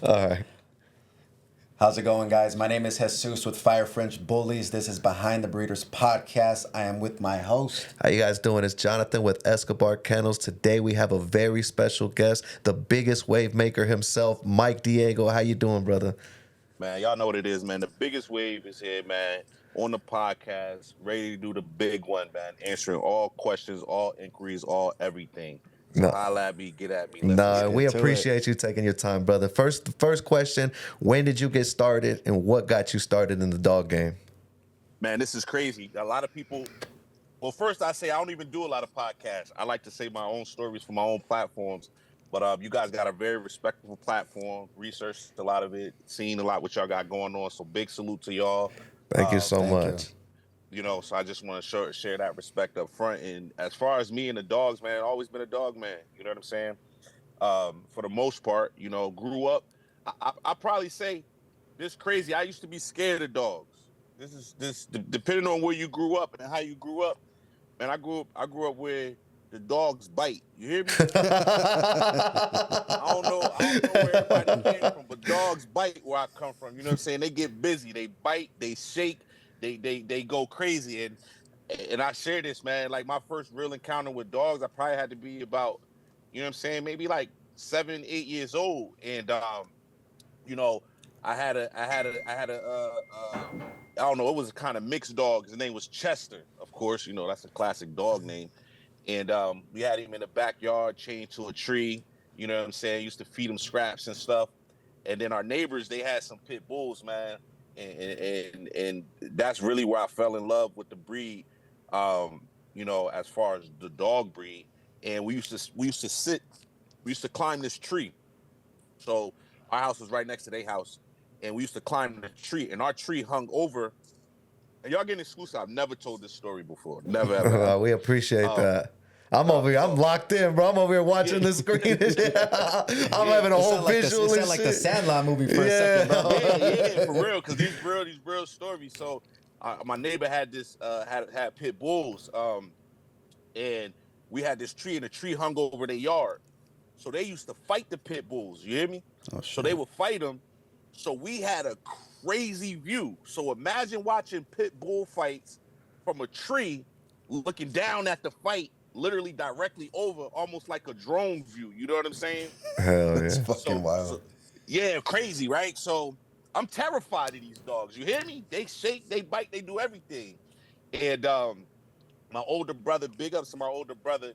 All right. How's it going, guys? My name is Jesus with Fire French Bullies. This is Behind the Breeders podcast. I am with my host. How you guys doing? It's Jonathan with Escobar Kennels. Today we have a very special guest, the biggest wave maker himself, Mike Diego. How you doing, brother? Man, y'all know what it is, man. The biggest wave is here, man, on the podcast, ready to do the big one, man. Answering all questions, all inquiries, all everything. So No, holla at me, get at me. Let's no, get we it. into it. appreciate you taking your time, brother. First question: when did you get started, and what got you started in the dog game? Man, this is crazy. A lot of people, well, first I say I don't even do a lot of podcasts. I like to say my own stories for my own platforms. But you guys got a very respectable platform, researched a lot of it, seen a lot what y'all got going on. So big salute to y'all. Thank you Uh, so Thank you. much. So I just want to share that respect up front. And as far as me and the dogs, man, always been a dog man. You know what I'm saying? For the most part, grew up. I probably say this crazy. I used to be scared of dogs. Depending on where you grew up and how you grew up. Man, I grew up where the dogs bite. You hear me? I don't know where everybody came from, but dogs bite where I come from. You know what I'm saying? They get busy, they bite, they shake, they go crazy. And I share this, man. Like my first real encounter with dogs, I probably had to be about, you know what I'm saying, maybe like 7, 8 years old. And you know, I don't know, it was a kind of mixed dog. His name was Chester, of course. That's a classic dog name. And we had him in the backyard, chained to a tree. You know what I'm saying? Used to feed him scraps and stuff. And then our neighbors, they had some pit bulls, man. And that's really where I fell in love with the breed. As far as the dog breed. And we used to climb this tree. So our house was right next to their house, and we used to climb the tree, and our tree hung over. And y'all getting exclusive. I've never told this story before. Never, ever, ever. We appreciate Um, that. I'm over here. I'm so locked in, bro. I'm over here watching the screen. And shit. I'm having a It whole sounded like, visual it sounded and like the shit. Sandlot movie for a second, bro. yeah, for real, because these real stories. So my neighbor had this had pit bulls, and we had this tree, and the tree hung over their yard. So they used to fight the pit bulls. You hear me? Oh, So shit. they would fight them. So we had a crazy view. So imagine watching pit bull fights from a tree, looking down at the fight, literally directly over, almost like a drone view. You know what I'm saying? Hell That's yeah. fucking wild. Yeah, crazy, right? So I'm terrified of these dogs. You hear me? They shake, they bite, they do everything. And my older brother, big ups to my older brother.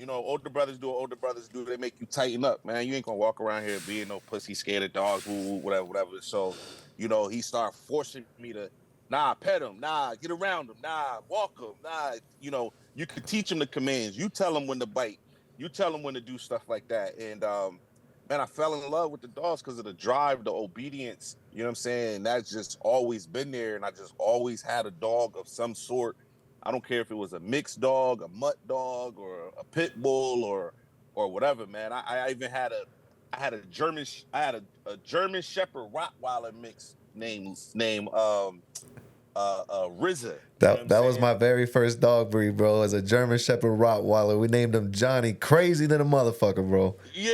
Older brothers do what older brothers do. They make you tighten up, man. You ain't gonna walk around here being no pussy, scared of dogs, woo, woo, whatever, whatever. So, he started forcing me to, nah, pet him, nah, get around him, nah, walk him, nah. You could teach him the commands. You tell him when to bite. You tell him when to do stuff like that. And man, I fell in love with the dogs because of the drive, the obedience. You know what I'm saying? That's just always been there, and I just always had a dog of some sort. I don't care if it was a mixed dog, a mutt dog, or a pit bull, or whatever, man. I even had a German Shepherd Rottweiler mix name RZA. You know what I'm That was saying? my very first dog breed, bro. As a German Shepherd Rottweiler. We named him Johnny. Crazy than a motherfucker, bro. Yeah,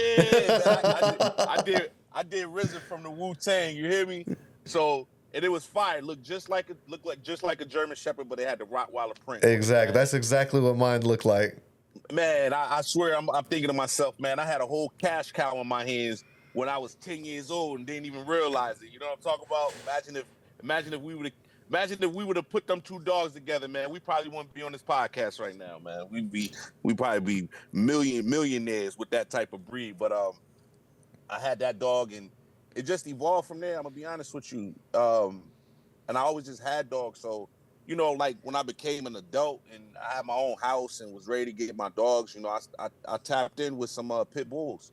man. I did RZA from the Wu-Tang. You hear me? So. And it was fire. Looked just like a German Shepherd, but it had the Rottweiler print on it, Exactly. man. That's exactly what mine looked like. Man, I swear I'm thinking to myself, man, I had a whole cash cow in my hands when I was 10 years old and didn't even realize it. You know what I'm talking about? Imagine if we would have put them two dogs together, man. We probably wouldn't be on this podcast right now, man. We'd probably be millionaires with that type of breed. But I had that dog, and it just evolved from there. I'm gonna be honest with you. And I always just had dogs. So, like when I became an adult and I had my own house and was ready to get my dogs, I tapped in with some pit bulls.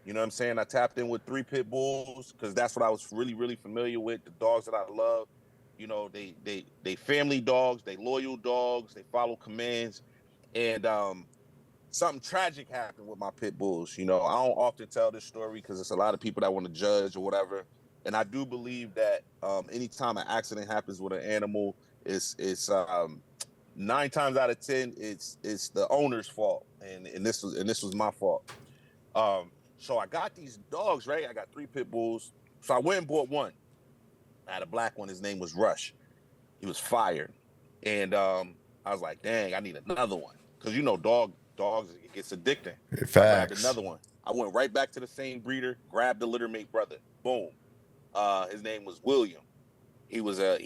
You know what I'm saying? I tapped in with 3 pit bulls because that's what I was really, really familiar with. The dogs that I love, they family dogs, they loyal dogs, they follow commands. And something tragic happened with my pit bulls. I don't often tell this story because it's a lot of people that want to judge or whatever. And I do believe that anytime an accident happens with an animal, it's 9 times out of 10 it's the owner's fault, and this was my fault. So I got these dogs, right? I got 3 pit bulls. So I went and bought one. I had a black one. His name was Rush. He was fire. And I was like, dang, I need another one. Because dogs, it gets addicting. So I grabbed Facts. another one. I went right back to the same breeder, grabbed the littermate brother. Boom. His name was William. He was a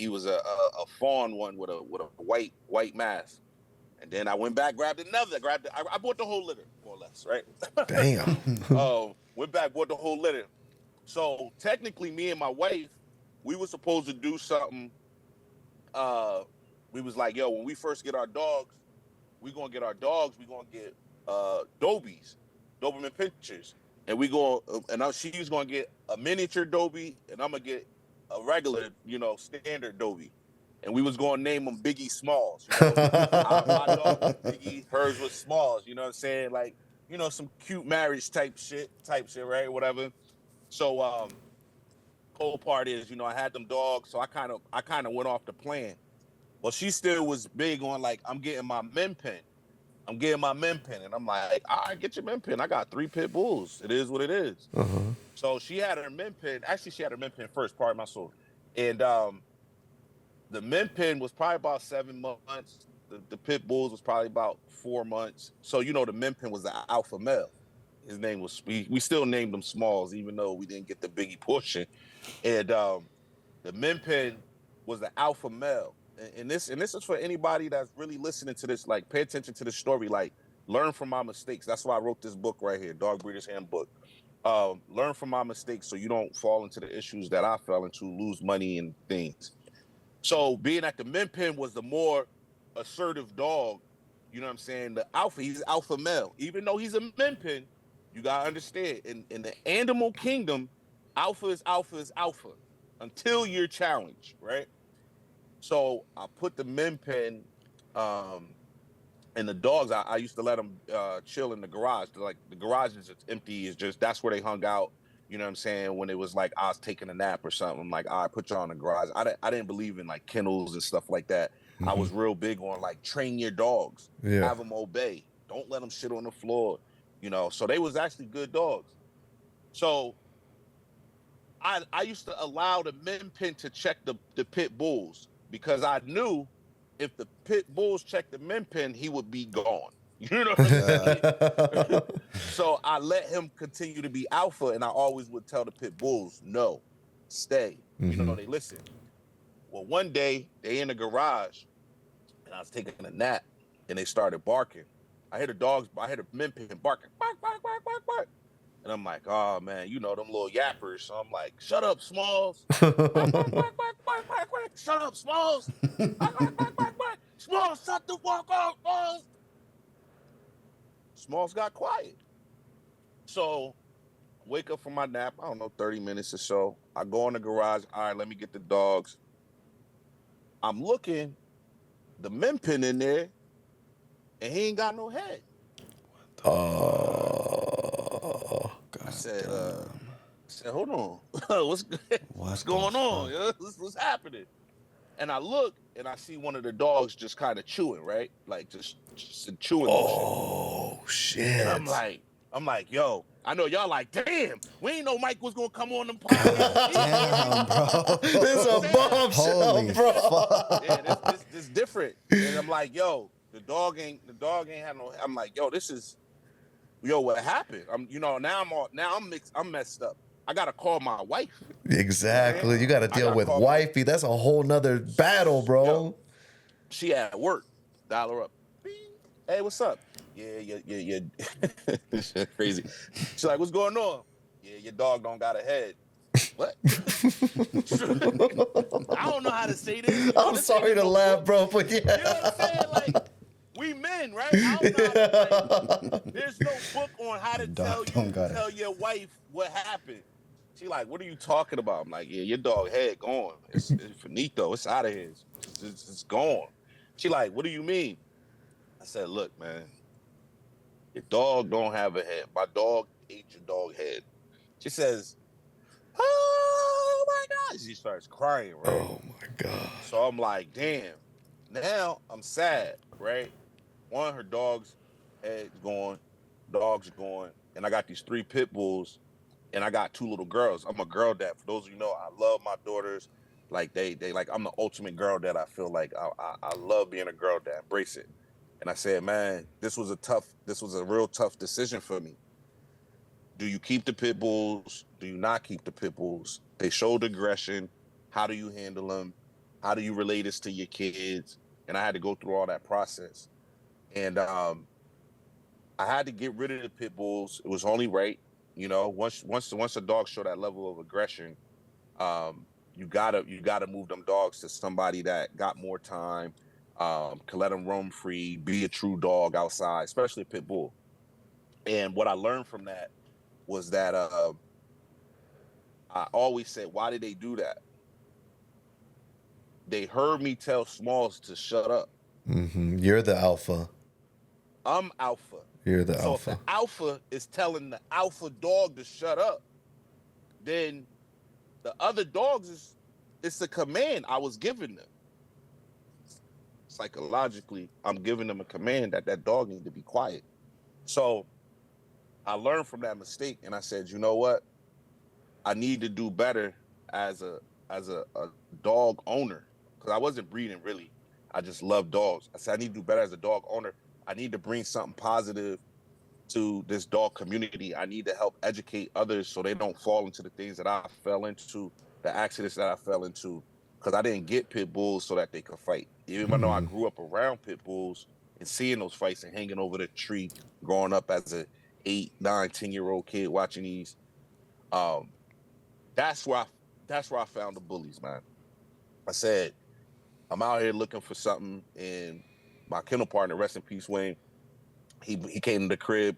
fawn one with a white mask. And then I went back, grabbed another. I bought the whole litter, more or less, right? Damn. Went back, bought the whole litter. So technically, me and my wife, we were supposed to do something. We was like, yo, when we first get our dogs, we gonna get Dobies, Doberman Pinschers, and she's gonna get a miniature Dobie, and I'm gonna get a regular, standard Dobie, and we was gonna name them Biggie Smalls. My dog was Biggie, hers was Smalls. You know what I'm saying? Like, some cute marriage type shit, right? Whatever. So, cold part is, I had them dogs, so I kind of went off the plan. Well, she still was big on like, I'm getting my min pin. And I'm like, all right, get your min pin. I got 3 pit bulls. It is what it is. Uh-huh. So she had her min pin. Actually, she had her min pin first, pardon my soul. And the min pin was probably about 7 months. The pit bulls was probably about 4 months. So, the min pin was the alpha male. His name was, we still named him Smalls, even though we didn't get the Biggie portion. And the min pin was the alpha male. And this is for anybody that's really listening to this. Like, pay attention to the story. Like, learn from my mistakes. That's why I wrote this book right here, Dog Breeders Handbook. Learn from my mistakes so you don't fall into the issues that I fell into, lose money and things. So being that the min pin was the more assertive dog, you know what I'm saying? The alpha, he's alpha male. Even though he's a min pin, you gotta understand. In the animal kingdom, alpha is alpha until you're challenged, right? So I put the min pin, and the dogs, I used to let them chill in the garage. Like, the garage is empty. It's just, that's where they hung out. You know what I'm saying? When it was like I was taking a nap or something, I'm like, all right, put y'all in the garage. I didn't believe in like kennels and stuff like that. I was real big on like, train your dogs, have them obey. Don't let them shit on the floor, So they was actually good dogs. So I used to allow the min pin to check the pit bulls, because I knew if the pit bulls checked the min pin, he would be gone. You know what I'm saying? So I let him continue to be alpha, and I always would tell the pit bulls, no, stay. They listen. Well, one day they in the garage, and I was taking a nap, and they started barking. I hear the min pin barking, bark, bark, bark, bark, bark. And I'm like, oh man, them little yappers. So I'm like, shut up, Smalls. Bark, bark, bark, bark, bark, bark, bark. Shut up, Smalls. Bark, bark, bark, bark, bark. Smalls, shut the fuck up, Smalls. Smalls got quiet. So wake up from my nap, I don't know, 30 minutes or so. I go in the garage. All right, let me get the dogs. I'm looking, the min pin in there, and he ain't got no head. Oh, I said, hold on. what's going on? Yeah? What's happening? And I look, and I see one of the dogs just kind of chewing, right? Like, just chewing. Oh, shit. And I'm like, yo, I know y'all like, damn, we ain't know Mike was going to come on them podcast. Damn, bro. This is a bombshell, bro. Fuck. Yeah, this different. And I'm like, yo, the dog ain't had no, I'm like, yo, what happened? I'm messed up. I gotta call my wife. Exactly. You got to deal with wifey. That's a whole nother battle, bro. Yo, she at work. Dial her up. Hey, what's up? Yeah. This shit crazy. She's like, what's going on? Yeah, your dog don't got a head. What? I don't know how to say this. I'm sorry to laugh, bro, but yeah. You know what I'm saying? Like, we men, right? I don't know how to, like, there's no book on how to tell your wife what happened. She like, what are you talking about? I'm like, yeah, your dog head gone. It's finito. It's out of here. It's gone. She like, what do you mean? I said, look, man, your dog don't have a head. My dog ate your dog head. She says, oh my God. She starts crying, right? Oh my God. So I'm like, damn. Now I'm sad, right? One, her dog's head's gone. Dog's gone. and I got these 3 pit bulls, and I got 2 little girls. I'm a girl dad. For those of you know, I love my daughters. Like they like I'm the ultimate girl dad. I feel like I love being a girl dad. Embrace it. And I said, man, this was a real tough decision for me. Do you keep the pit bulls? Do you not keep the pit bulls? They showed aggression. How do you handle them? How do you relate this to your kids? And I had to go through all that process. And I had to get rid of the pit bulls. It was only right, you know. Once a dog show that level of aggression, you gotta move them dogs to somebody that got more time, can let them roam free, be a true dog outside, especially a pit bull. And what I learned from that was that I always said, why did they do that? They heard me tell Smalls to shut up. You're the alpha. I'm alpha. You're the So if alpha. the alpha is telling the alpha dog to shut up, then the other dogs it's a command I was giving them. Psychologically, I'm giving them a command that dog needs to be quiet. So I learned from that mistake, and I said, you know what? I need to do better as a dog owner, because I wasn't breeding really. I just love dogs. I said I need to do better as a dog owner. I need to bring something positive to this dog community. I need to help educate others so they don't fall into the things that I fell into, the accidents that I fell into, because I didn't get pit bulls so that they could fight. Even though I grew up around pit bulls and seeing those fights and hanging over the tree, growing up as a 8, 9, 10-year-old kid watching these, that's where I found the bullies, man. I said, I'm out here looking for something, and my kennel partner, rest in peace, Wayne, he came to the crib.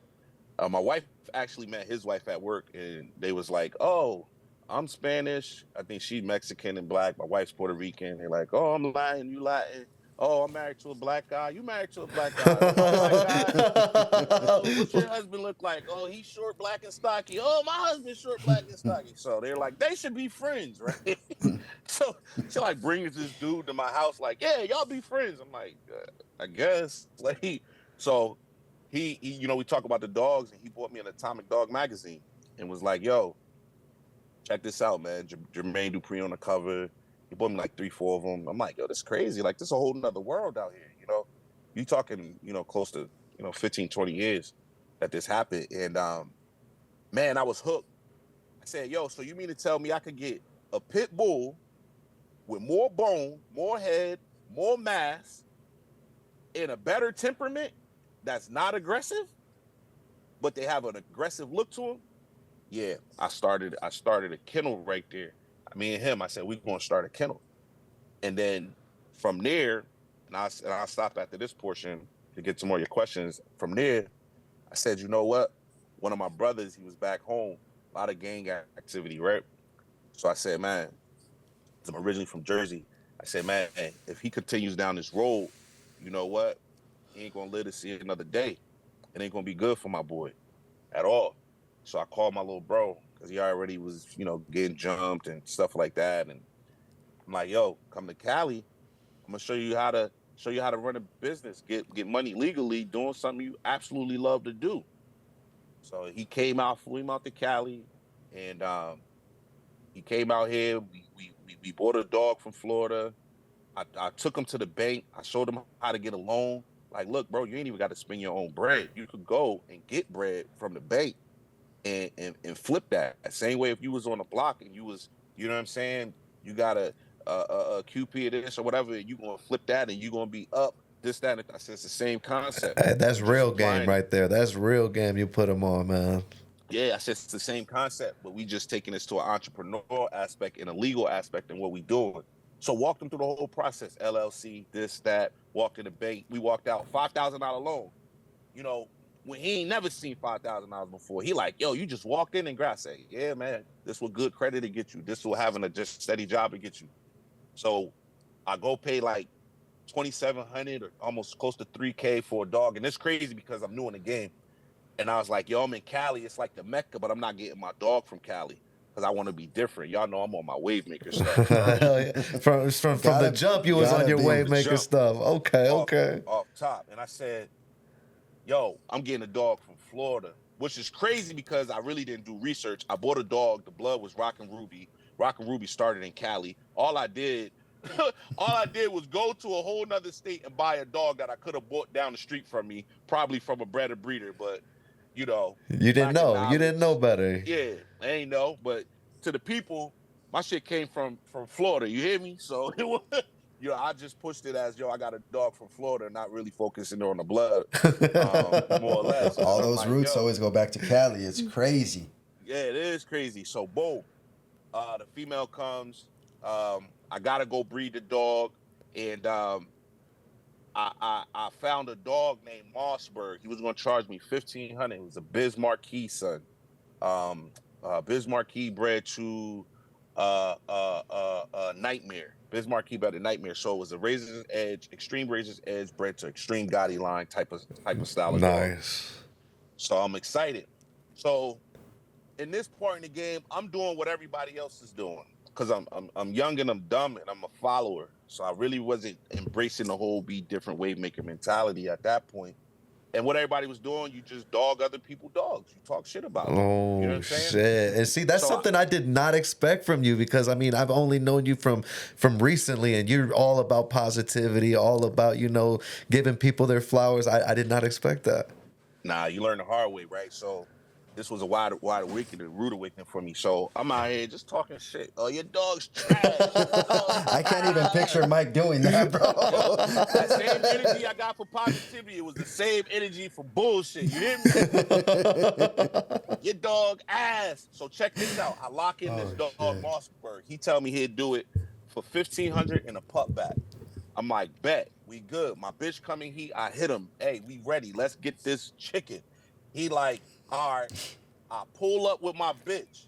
My wife actually met his wife at work, and they was like, oh, I'm Spanish. I think she's Mexican and black. My wife's Puerto Rican. They're like, oh, I'm Latin, you Latin. Oh, I'm married to a black guy. You married to a black guy. Oh, my black guy. Oh, what's your husband look like? Oh, he's short, black, and stocky. Oh, my husband's short, black, and stocky. So they're like, they should be friends, right? So she like brings this dude to my house, like, yeah, y'all be friends. I'm like, I guess. Like, so he, you know, we talk about the dogs, and he bought me an Atomic Dog magazine and was like, yo, check this out, man. Jermaine Dupri on the cover. He bought me like 3, 4 of them. I'm like, yo, this is crazy. Like, this is a whole nother world out here, you know? You talking, you know, close to, 15, 20 years that this happened. And, man, I was hooked. I said, yo, so you mean to tell me I could get a pit bull with more bone, more head, more mass, and a better temperament that's not aggressive, but they have an aggressive look to them? Yeah, I started a kennel right there. Me and him, I said, we're going to start a kennel. And then from there, and I'll stop after this portion to get to more of your questions. From there, I said, you know what? One of my brothers, he was back home, a lot of gang activity, right? So I said, man, I'm originally from Jersey. I said, man, if he continues down this road, you know what? He ain't going to live to see another day. It ain't going to be good for my boy at all. So I called my little bro, because he already was, getting jumped and stuff like that. And I'm like, yo, come to Cali. I'm gonna show you how to run a business, get money legally, doing something you absolutely love to do. So he came out, flew him out to Cali, and he came out here. We bought a dog from Florida. I took him to the bank. I showed him how to get a loan. Like, look, bro, you ain't even got to spend your own bread. You could go and get bread from the bank and flip that. Same way if you was on the block and you was, you know what I'm saying, you got a QP of this or whatever, you gonna flip that and you gonna be up this, that, and I said it's the same concept. Hey, that's We're just real game applying it. right there. That's real game you put him on, man. Yeah, I said it's the same concept, but we just taking this to an entrepreneurial aspect and a legal aspect in what we doing. So walked them through the whole process, LLC, this, that, walked in the bank. We walked out, $5,000 loan. When he ain't never seen $5,000 before, he like, yo, you just walked in and grabbed. I say, yeah, man, this will good credit to get you. This will having a just steady job to get you. So I go pay like $2,700 or almost close to $3K for a dog. And it's crazy because I'm new in the game. And I was like, yo, I'm in Cali. It's like the Mecca, but I'm not getting my dog from Cali because I want to be different. Y'all know I'm on my wave maker stuff. Hell yeah. From the jump, you was on your wave maker stuff. Okay. Off top. And I said, yo, I'm getting a dog from Florida. which is crazy because I really didn't do research. I bought a dog. The blood was Rockin' Ruby. Rockin' Ruby started in Cali. All I did was go to a whole nother state and buy a dog that I could have bought down the street from me, probably from a bred or breeder. But, You didn't lack of know. You didn't know knowledge. better. Yeah, I ain't know. But to the people, my shit came from Florida. You hear me? So it was, I just pushed it as, I got a dog from Florida, not really focusing on the blood, more or less. All I'm those like, roots always go back to Cali. It's crazy. Yeah, it is crazy. So boom, the female comes. I gotta go breed the dog, and I found a dog named Mossberg. He was gonna charge me $1,500. It was a Biz Marquis son. Biz Marquis bred to Nightmare. Biz Marquis bred to Nightmare. So it was a Razor's Edge, Extreme Razor's Edge bred to Extreme Gotti line type of style of dog. Nice. So I'm excited. So in this part in the game, I'm doing what everybody else is doing because I'm young and I'm dumb and I'm a follower. So I really wasn't embracing the whole be different wave maker mentality at that point. And what everybody was doing, you just dog other people's dogs. You talk shit about them. Oh, You know what I'm saying? shit. And see, that's something I did not expect from you because, I mean, I've only known you from recently, and you're all about positivity, all about, giving people their flowers. I did not expect that. Nah, you learn the hard way, right? So this was a wide awakening, rude awakening for me. So I'm out here just talking shit. Oh, your dog's trash. I can't even picture Mike doing that, bro. That same energy I got for positivity, it was the same energy for bullshit. You hear me? Your dog ass. So check this out. I lock in this dog, Mossberg. He tell me he'd do it for $1,500 in a pup back. I'm like, bet, we good. My bitch coming heat. I hit him. Hey, we ready. Let's get this chicken. He like, all right. I pull up with my bitch.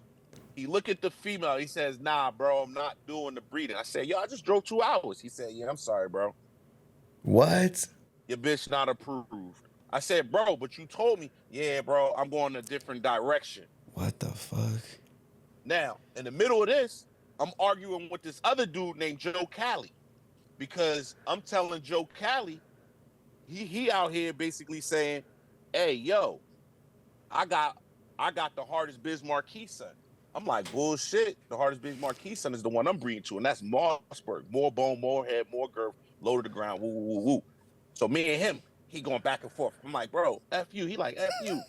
He look at the female. He says, nah, bro, I'm not doing the breeding. I said, yo, I just drove 2 hours. He said, yeah, I'm sorry, bro. What? Your bitch not approved. I said, bro, but you told me. Yeah, bro, I'm going a different direction. What the fuck? Now, in the middle of this, I'm arguing with this other dude named Joe Cali. Because I'm telling Joe Cali, he out here basically saying, hey, yo, I got the hardest Biz Marquis son. I'm like, bullshit. The hardest Biz Marquis son is the one I'm breeding to, and that's Mossberg. More bone, more head, more girth, low to the ground, woo, woo, woo. So me and him, he going back and forth. I'm like, bro, F you. He like, F you.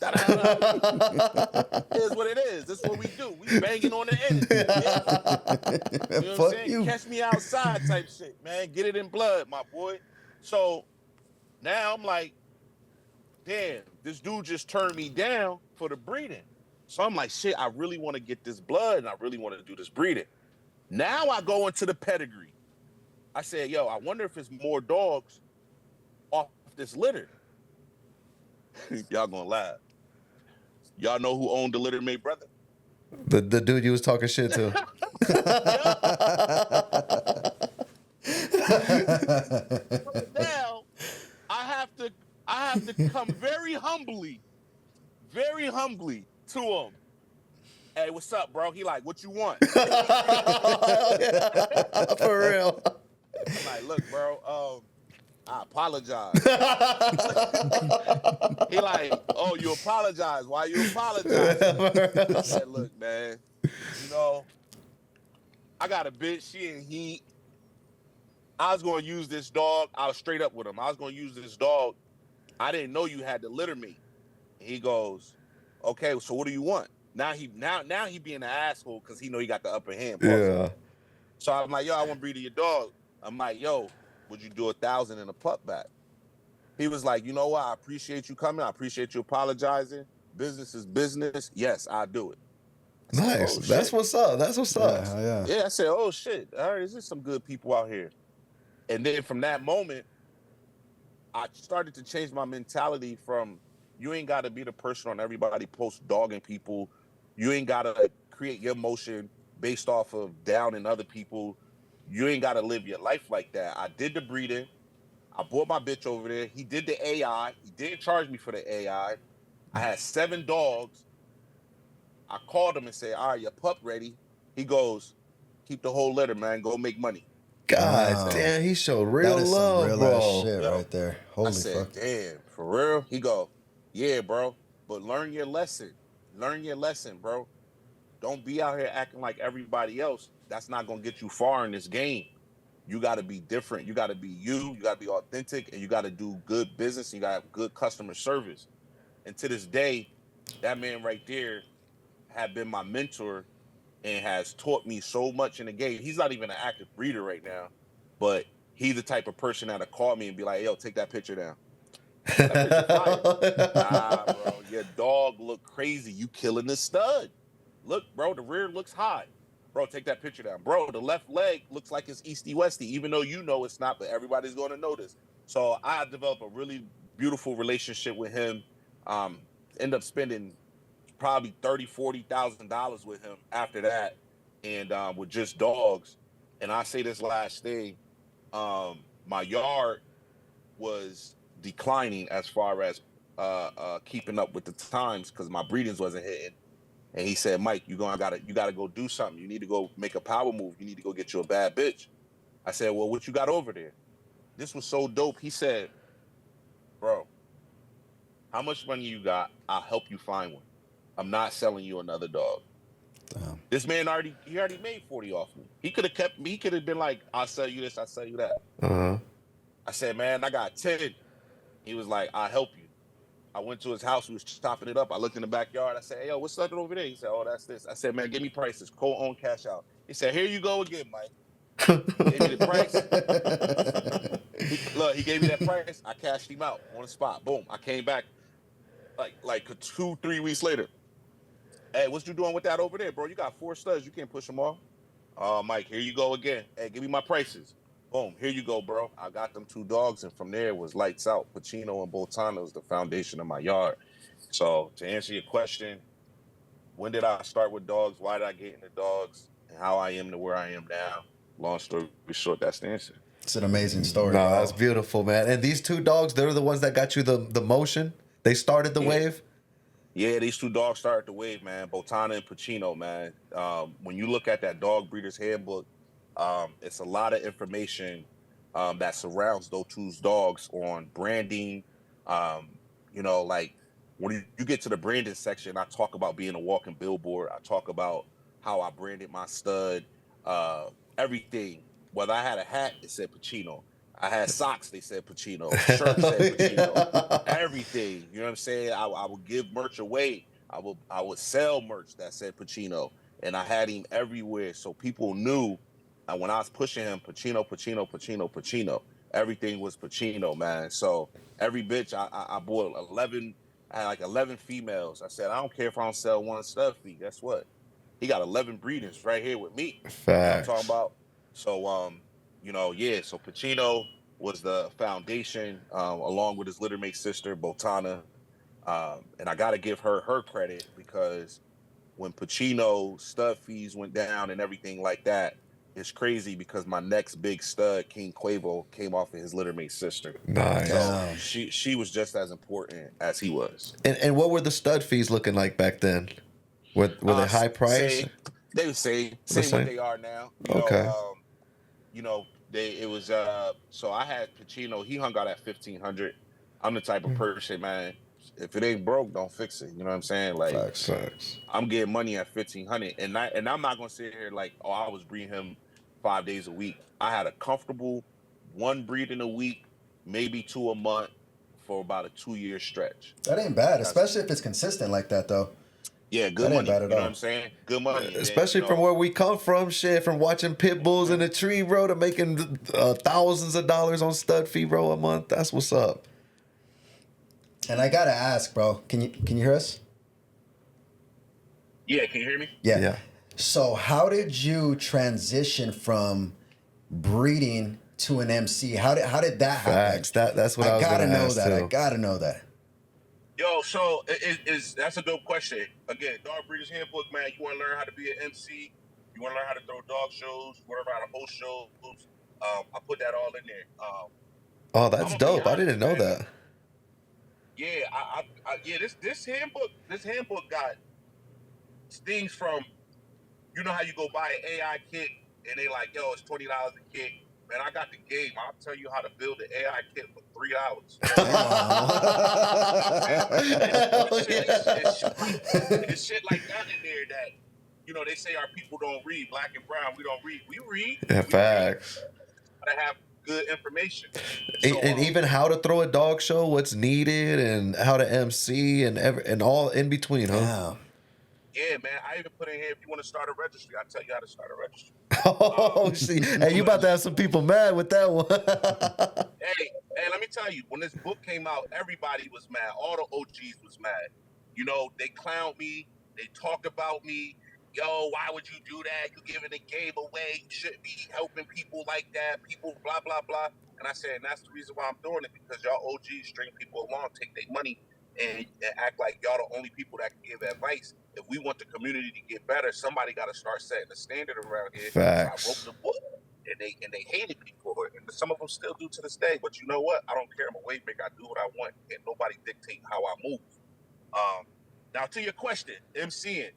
Here's what it is. This is what we do. We banging on the energy. Yeah. You know what I'm saying? You. Catch me outside type shit, man. Get it in blood, my boy. So now I'm like, damn, this dude just turned me down for the breeding. So I'm like, shit, I really want to get this blood and I really want to do this breeding. Now I go into the pedigree. I said, yo, I wonder if it's more dogs off this litter. Y'all gonna laugh. Y'all know who owned the litter mate brother? The dude you was talking shit to. Now I have to come very humbly to him. Hey, what's up, bro? He like, what you want? For real. I'm like, look, bro, I apologize. He like, oh, you apologize. Why you apologize? I said, look, man, I got a bitch. She in heat. I was going to use this dog. I was straight up with him. I was going to use this dog. I didn't know you had the litter mate. He goes, okay, so what do you want? Now he being an asshole because he know he got the upper hand. Yeah. So I'm like, yo, I want to breed your dog. I'm like, yo, would you do 1,000 in a pup back? He was like, you know what? I appreciate you coming. I appreciate you apologizing. Business is business. Yes, I'll do it. Nice. Oh, that's what's up. That's what's up. Yeah, I said, oh, shit. All right, there's some good people out here. And then from that moment, I started to change my mentality from you ain't got to be the person on everybody post dogging people. You ain't got to create your emotion based off of downing other people. You ain't got to live your life like that. I did the breeding. I brought my bitch over there. He did the AI. He didn't charge me for the AI. I had 7 dogs. I called him and said, all right, your pup ready. He goes, keep the whole litter, man. Go make money. God damn, he showed real that is love, some real bro. ass shit right there. Holy I said, fuck. damn, for real? He go, yeah, bro. But learn your lesson. Learn your lesson, bro. Don't be out here acting like everybody else. That's not gonna get you far in this game. You got to be different. You got to be you. You got to be authentic, and you got to do good business. And you got to have good customer service. And to this day, that man right there had been my mentor and has taught me so much in the game. He's not even an active breeder right now, but he's the type of person that'll call me and be like, "Yo, take that picture down. That picture fire. Nah, bro, your dog look crazy. You killing the stud. Look, bro, the rear looks hot. Bro, take that picture down. Bro, the left leg looks like it's easty westy, even though you know it's not, but everybody's going to notice. So I developed a really beautiful relationship with him. End up spending probably $30,000-$40,000 with him after that, and with just dogs. And I say this last thing, my yard was declining as far as keeping up with the times because my breedings wasn't hitting. And he said, Mike, you gotta go do something. You need to go make a power move. You need to go get you a bad bitch. I said, well, what you got over there? This was so dope. He said, bro, how much money you got? I'll help you find one. I'm not selling you another dog. Damn. This man already made 40 off me. He could have kept me. He could have been like, I'll sell you this, I'll sell you that. Uh-huh. I said, man, I got 10. He was like, I'll help you. I went to his house. We was chopping it up. I looked in the backyard. I said, hey, yo, what's that over there? He said, oh, that's this. I said, man, give me prices. Co-own, cash out. He said, here you go again, Mike. Gave me the price. He gave me that price. I cashed him out on the spot. Boom. I came back like 2-3 weeks later. Hey, what you doing with that over there, bro? You got 4 studs. You can't push them off. Mike, here you go again. Hey, give me my prices. Boom, here you go, bro. I got them 2 dogs, and from there it was lights out. Pacino and Boltana was the foundation of my yard. So to answer your question, when did I start with dogs? Why did I get into dogs? And how I am to where I am now? Long story short, that's the answer. It's an amazing story. No, bro. that's beautiful, man. And these 2 dogs, they're the ones that got you the motion. They started the wave. Yeah, these 2 dogs started the wave, man. Botana and Pacino, man. When you look at that dog breeder's handbook, it's a lot of information that surrounds those 2 dogs on branding. Like when you get to the branding section, I talk about being a walking billboard. I talk about how I branded my stud, everything. Whether I had a hat, it said Pacino. I had socks, they said Pacino. Shirts said Pacino. Everything. You know what I'm saying? I would give merch away. I would sell merch that said Pacino. And I had him everywhere. So people knew when I was pushing him, Pacino, Pacino, Pacino, Pacino. Everything was Pacino, man. So every bitch, I bought 11. I had like 11 females. I said, I don't care if I don't sell one stud fee. Guess what? He got 11 breeders right here with me. Facts. You know what I'm talking about? So, so Pacino was the foundation, along with his littermate sister, Botana. And I got to give her credit because when Pacino stud fees went down and everything like that, it's crazy because my next big stud, King Quavo, came off of his littermate sister. Nice. So she was just as important as he was. And what were the stud fees looking like back then? Were they high price? They would say what they are now. Okay. So I had Pacino. He hung out at 1,500. I'm the type of person, man. If it ain't broke, don't fix it. You know what I'm saying? Like, Facts. I'm getting money at 1,500, and I'm not gonna sit here like, oh, I was breeding him 5 days a week. I had a comfortable 1 breeding a week, maybe 2 a month for about a 2-year stretch. That ain't bad, especially if it's consistent like that, though. Yeah, good that money. Ain't bad at you know all. what I'm saying? Good money. Especially from where we come from, shit, from watching pit bulls in a tree, bro, to making thousands of dollars on stud fee, bro, a month. That's what's up. And I gotta ask, bro, can you hear us? Yeah, can you hear me? Yeah. So how did you transition from breeding to an MC? How did that happen? Facts. That's what I was gotta gonna know ask that. too. I gotta know that. Yo, so that's a dope question. Again, Dog Breeders Handbook, man. You want to learn how to be an MC? You want to learn how to throw dog shows? You want to learn how to host shows? I put that all in there. Oh, that's dope. I didn't know man. that. Yeah, this handbook got things from, you know how you go buy an AI kit and they like, yo, it's $20 a kit. Man, I got the game. I'll tell you how to build an AI kit for $3. Hell It's shit like that in there that, they say our people don't read. Black and brown, we don't read. We read. yeah, We read. facts. Gotta have good information. So, And even how to throw a dog show, what's needed, and how to MC, and all in between, huh? yeah, man. I even put in here, if you want to start a registry, I'll tell you how to start a registry. Oh, see, hey, you about to have some people mad with that one. Hey, let me tell you, when this book came out, everybody was mad. All the OGs was mad. They clowned me. They talked about me. Yo, why would you do that? You giving the game away. You shouldn't be helping people like that. People, blah, blah, blah. And I said, and that's the reason why I'm doing it, because y'all OGs string people along, take their money, and act like y'all the only people that can give advice. If we want the community to get better, somebody got to start setting the standard around here. Facts. So I wrote the book. And they hated me for it, and some of them still do to this day. But you know what? I don't care. I'm a wave maker. I do what I want, and nobody dictate how I move. Now to your question, MCing.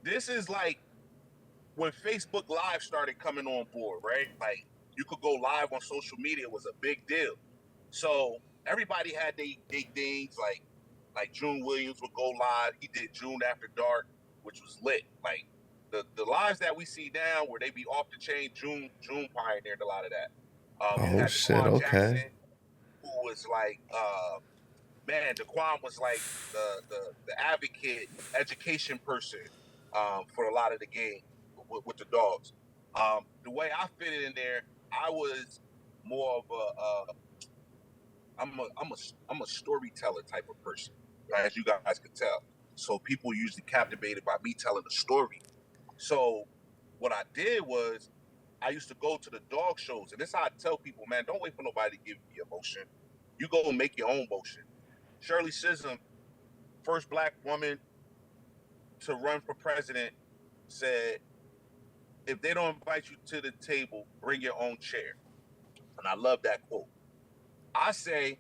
This is like when Facebook Live started coming on board, right? Like you could go live on social media was a big deal. So everybody had they things like June Williams would go live. He did June After Dark, which was lit. Like the lives that we see now where they be off the chain, June pioneered a lot of that. You Oh had shit! Daquan Okay. Jackson, who was like, man, Daquan was like the advocate, education person for a lot of the game with the dogs. The way I fit it in there, I was more of I'm a storyteller type of person, right, as you guys could tell. So people usually captivated by me telling the story. So what I did was I used to go to the dog shows, and this is how I tell people, man, don't wait for nobody to give you emotion. You go and make your own motion. Shirley Chisholm, first black woman to run for president, said, if they don't invite you to the table, bring your own chair. And I love that quote. I say,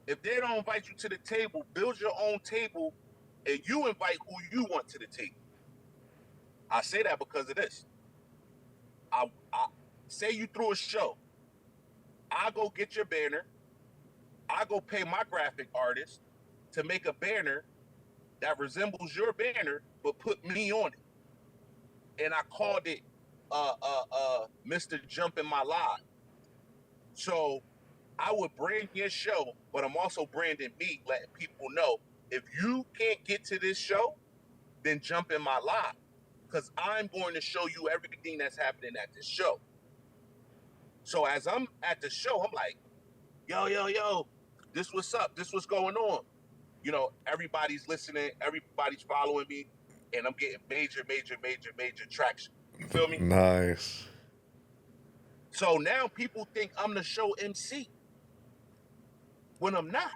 if they don't invite you to the table, build your own table and you invite who you want to the table. I say that because of this. I say you threw a show. I go get your banner. I go pay my graphic artist to make a banner that resembles your banner, but put me on it. And I called it Mr. Jump in My Live. So I would brand your show, but I'm also branding me, letting people know, if you can't get to this show, then jump in my live. Because I'm going to show you everything that's happening at this show. So as I'm at the show, I'm like, yo, this what's up, this what's going on. Everybody's listening, everybody's following me, and I'm getting major traction. You feel me? Nice. So now people think I'm the show MC when I'm not.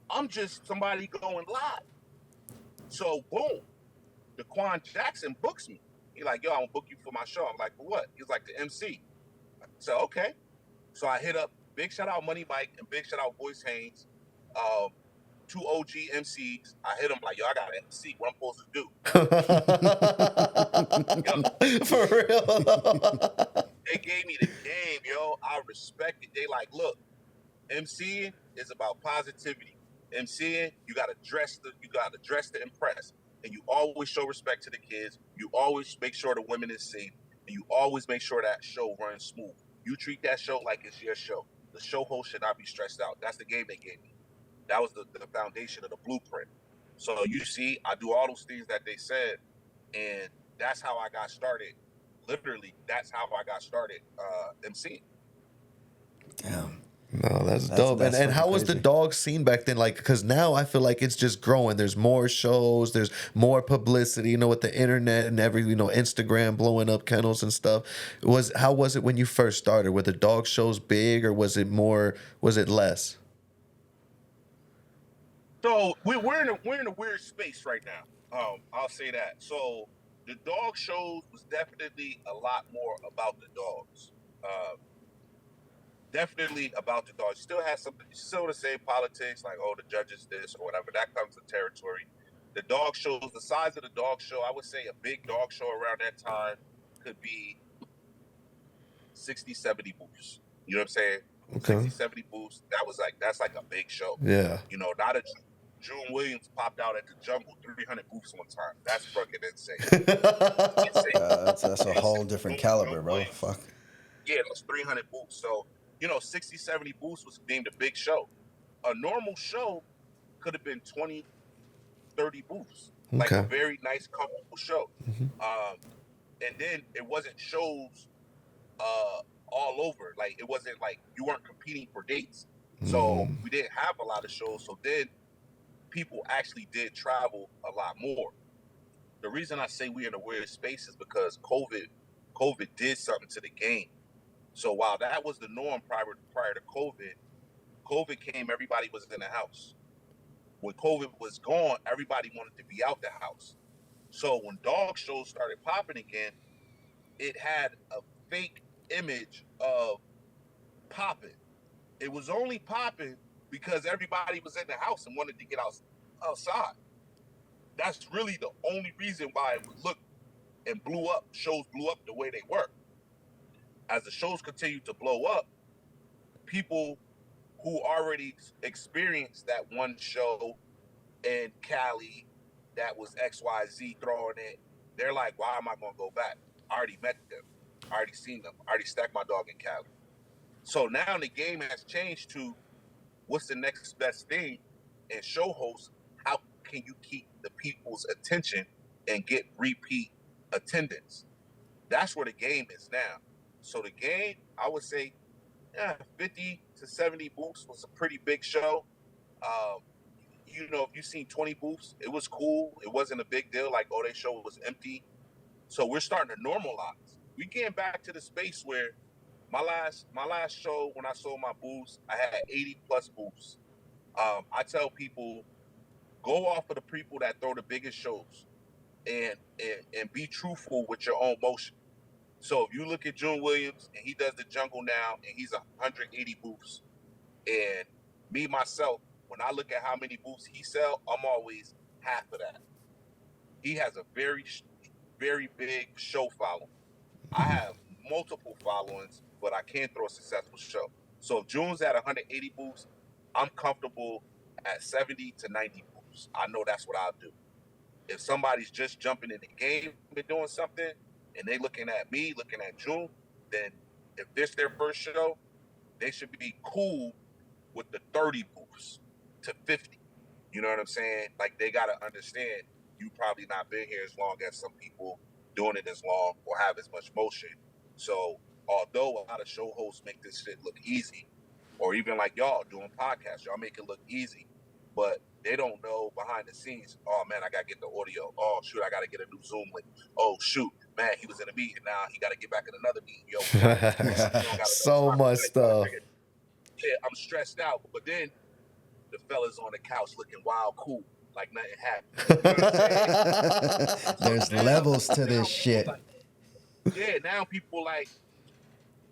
I'm just somebody going live. So boom, Daquan Jackson books me. He's like, yo, I'm gonna book you for my show. I'm like, for what? He's like, the MC. So okay. So I hit up, big shout out Money Mike and big shout out Boyce Haynes, two OG MCs. I hit them like, yo, I got an MC. What I'm supposed to do? For real. They gave me the game, yo. I respect it. They like, look, MCing is about positivity. MCing, you gotta dress to impress. And you always show respect to the kids. You always make sure the women is safe. And you always make sure that show runs smooth. You treat that show like it's your show. The show host should not be stressed out. That's the game they gave me. That was the foundation of the blueprint. So you see, I do all those things that they said, and that's how I got started. Literally, that's how I got started MCing. Damn. No, that's dope. That's And how was the crazy. dog scene back then? Like, because now I feel like it's just growing. There's more shows. There's more publicity. With the internet and Instagram blowing up kennels and stuff. How was it when you first started? Were the dog shows big, or was it more? Was it less? So we're in a weird space right now. I'll say that. So the dog shows was definitely a lot more about the dogs. Definitely about the dogs. Still has still the same politics, like, oh, the judges this or whatever. That comes with territory. The dog shows, the size of the dog show, I would say a big dog show around that time could be 60, 70 booths. You know what I'm saying? Okay. 60, 70 booths. That's like a big show. Yeah. You know, not a June Williams popped out at the Jungle, 300 booths one time. That's fucking insane. That's a whole different caliber, bro. Fuck. Yeah, it was 300 booths. So, you know, 60, 70 booths was deemed a big show. A normal show could have been 20, 30 booths. Like a very nice, comfortable show. And then it wasn't shows all over. Like, it wasn't like you weren't competing for dates. So we didn't have a lot of shows. So then people actually did travel a lot more. The reason I say we're in a weird space is because COVID did something to the game. So while that was the norm prior to COVID came, everybody was in the house. When COVID was gone, everybody wanted to be out the house. So when dog shows started popping again, it had a fake image of popping. It was only popping because everybody was in the house and wanted to get outside. That's really the only reason why it would look and shows blew up the way they were. As the shows continued to blow up, people who already experienced that one show in Cali that was XYZ throwing it, they're like, why am I going to go back? I already met them. I already seen them. I already stacked my dog in Cali. So now the game has changed to what's the next best thing? And show hosts, how can you keep the people's attention and get repeat attendance? That's where the game is now. So the game, I would say, 50 to 70 booths was a pretty big show. You know, if you've seen 20 booths, it was cool. It wasn't a big deal. Like, oh, their show was empty. So we're starting to normalize. We getting back to the space where my last show, when I sold my booths, I had 80 plus booths. I tell people, go off of the people that throw the biggest shows and be truthful with your own motion. So if you look at June Williams and he does the Jungle now and he's 180 booths, and me myself, when I look at how many booths he sell, I'm always half of that. He has a very, very big show following. I have multiple followings, but I can't throw a successful show. So if June's at 180 booths, I'm comfortable at 70 to 90 booths. I know that's what I'll do. If somebody's just jumping in the game and doing something, and they looking at me, looking at June, then if this their first show, they should be cool with the 30 booths to 50. You know what I'm saying? Like, they got to understand you probably not been here as long as some people doing it as long or have as much motion. So although a lot of show hosts make this shit look easy, or even like y'all doing podcasts, y'all make it look easy, but they don't know behind the scenes, oh man, I gotta get the audio. Oh shoot, I gotta get a new Zoom link. Oh shoot, man, he was in a meeting, now he gotta get back in another meeting. Yo, so much stuff. Yeah, I'm stressed out, but then the fellas on the couch looking wild cool, like nothing happened. You know what I'm saying? There's levels to this shit. Like, yeah, now people like,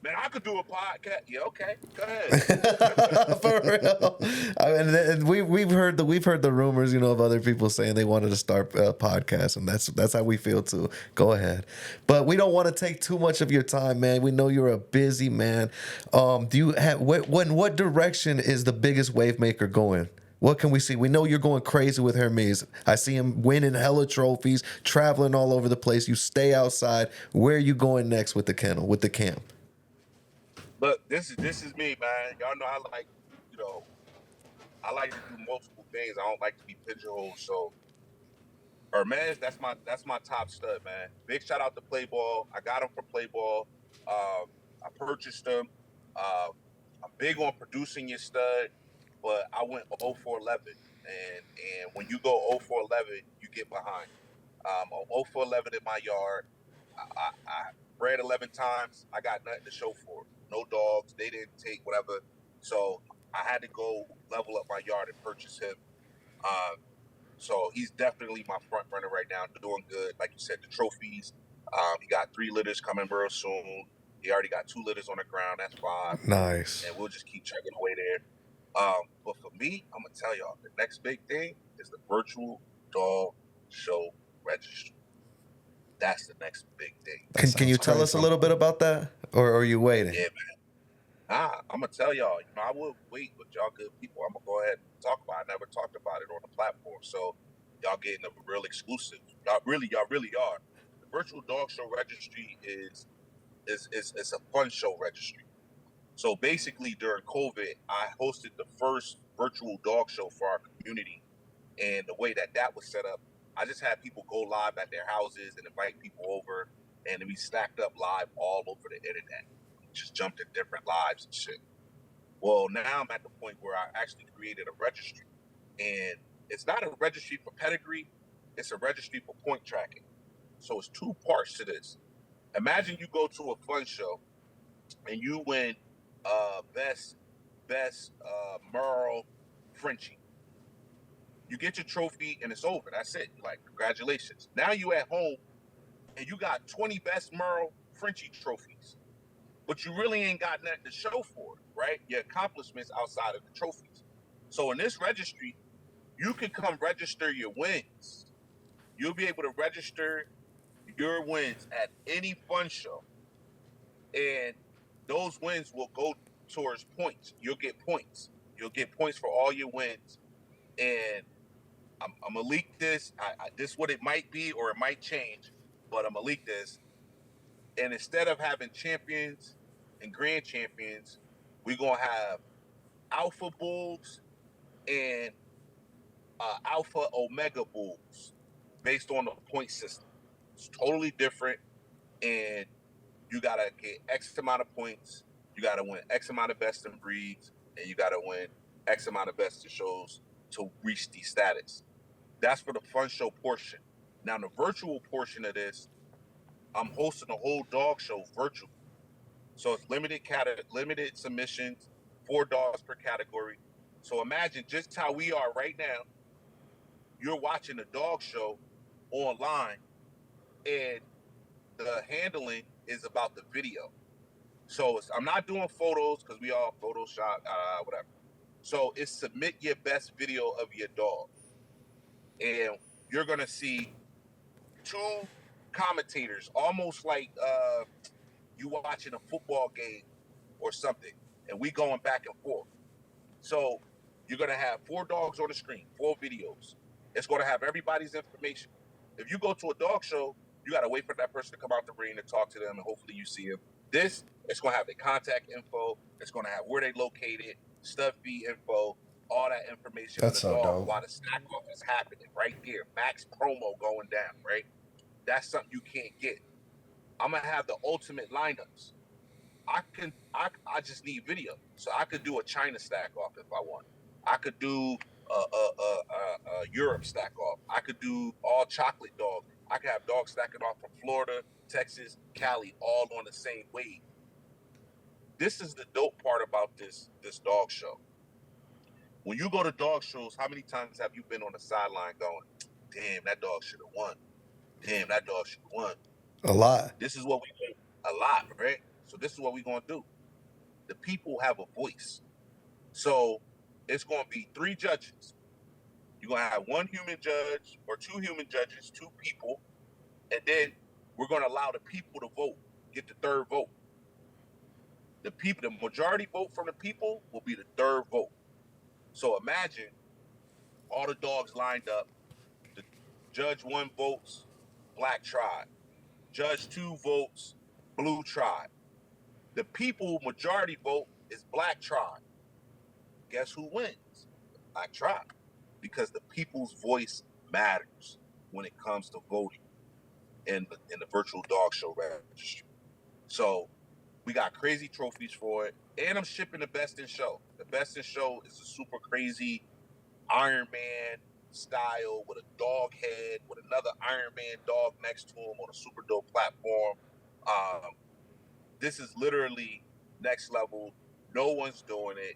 man, I could do a podcast. Yeah, okay, go ahead. For real. I mean, and we've heard the rumors, you know, of other people saying they wanted to start a podcast, and that's how we feel too. Go ahead, but we don't want to take too much of your time, man. We know you're a busy man. Do you have what direction is the biggest wave maker going? What can we see? We know you're going crazy with Hermes. I see him winning hella trophies, traveling all over the place. You stay outside. Where are you going next with the kennel, with the camp? Look, this is me, man. Y'all know I like to do multiple things. I don't like to be pigeonholed. So Hermes, that's my top stud, man. Big shout out to Playball. I got him from Playball. I purchased him. I'm big on producing your stud, but I went 0-4-11. And when you go 0-4-11, you get behind. I'm 0-4-11 in my yard. I bred 11 times. I got nothing to show for it. No dogs. They didn't take whatever. So I had to go level up my yard and purchase him. So he's definitely my front runner right now, doing good. Like you said, the trophies. He got 3 litters coming real soon. He already got 2 litters on the ground. That's 5. Nice. And we'll just keep chugging away there. But for me, I'm going to tell y'all, the next big thing is the virtual dog show registry. That's the next big thing. Can you tell us a little bit about that? or are you waiting? Yeah, I'm gonna tell y'all. I will wait, but y'all good people. I'm gonna go ahead and talk about it. I never talked about it on the platform, so y'all getting a real exclusive. Y'all really are. The virtual dog show registry is a fun show registry. So basically, during COVID, I hosted the first virtual dog show for our community, and the way that was set up, I just had people go live at their houses and invite people over, and we stacked up live all over the internet. Just jumped in different lives and shit. Well, now I'm at the point where I actually created a registry, and it's not a registry for pedigree; it's a registry for point tracking. So it's two parts to this. Imagine you go to a fun show and you win best Merle Frenchie. You get your trophy and it's over. That's it. Like, congratulations. Now you at home and you got 20 best Merle Frenchie trophies. But you really ain't got nothing to show for it, right? Your accomplishments outside of the trophies. So in this registry, you can come register your wins. You'll be able to register your wins at any fun show. And those wins will go towards points. You'll get points. You'll get points for all your wins. And I'm gonna leak this. This is what it might be, or it might change, but I'm gonna leak this. And instead of having champions and grand champions, we're gonna have alpha bulls and alpha omega bulls based on the point system. It's totally different, and you gotta get X amount of points. You gotta win X amount of best in breeds, and you gotta win X amount of best in shows to reach the status. That's for the fun show portion. Now, the virtual portion of this, I'm hosting a whole dog show virtual. So it's limited submissions, 4 dogs per category. So imagine just how we are right now. You're watching a dog show online, and the handling is about the video. So I'm not doing photos because we all Photoshop, whatever. So it's submit your best video of your dog, and you're gonna see 2 commentators, almost like you watching a football game or something, and we going back and forth. So you're gonna have 4 dogs on the screen, 4 videos. It's gonna have everybody's information. If you go to a dog show, you gotta wait for that person to come out the ring and talk to them, and hopefully you see them. This, it's gonna have their contact info. It's gonna have where they located, stud fee info, all that information of That's the so dog dope. while the snack off is happening right there. Max promo going down, right? That's something you can't get. I'm gonna have the ultimate lineups. I just need video, so I could do a China stack off if I want. I could do a Europe stack off. I could do all chocolate dog. I could have dogs stacking off from Florida, Texas, Cali, all on the same wave. This is the dope part about this dog show. When you go to dog shows, how many times have you been on the sideline going, "Damn, that dog should have won. Damn, that dog should have won." A lot. This is what we do a lot, right? So this is what we're gonna do. The people have a voice. So it's going to be 3 judges. You're going to have 1 human judge or 2 human judges, 2 people, and then we're going to allow the people to vote, get the third vote. The majority vote from the people will be the third vote. So imagine all the dogs lined up. The judge 1 votes, black tribe. Judge 2 votes, blue tribe. The people majority vote is black tribe. Guess who wins? Black tribe. Because the people's voice matters when it comes to voting in the virtual dog show registry. So we got crazy trophies for it, and I'm shipping the best in show. The best in show is a super crazy Iron Man style with a dog head with another Iron Man dog next to him on a super dope platform. Um, this is literally next level. No one's doing it.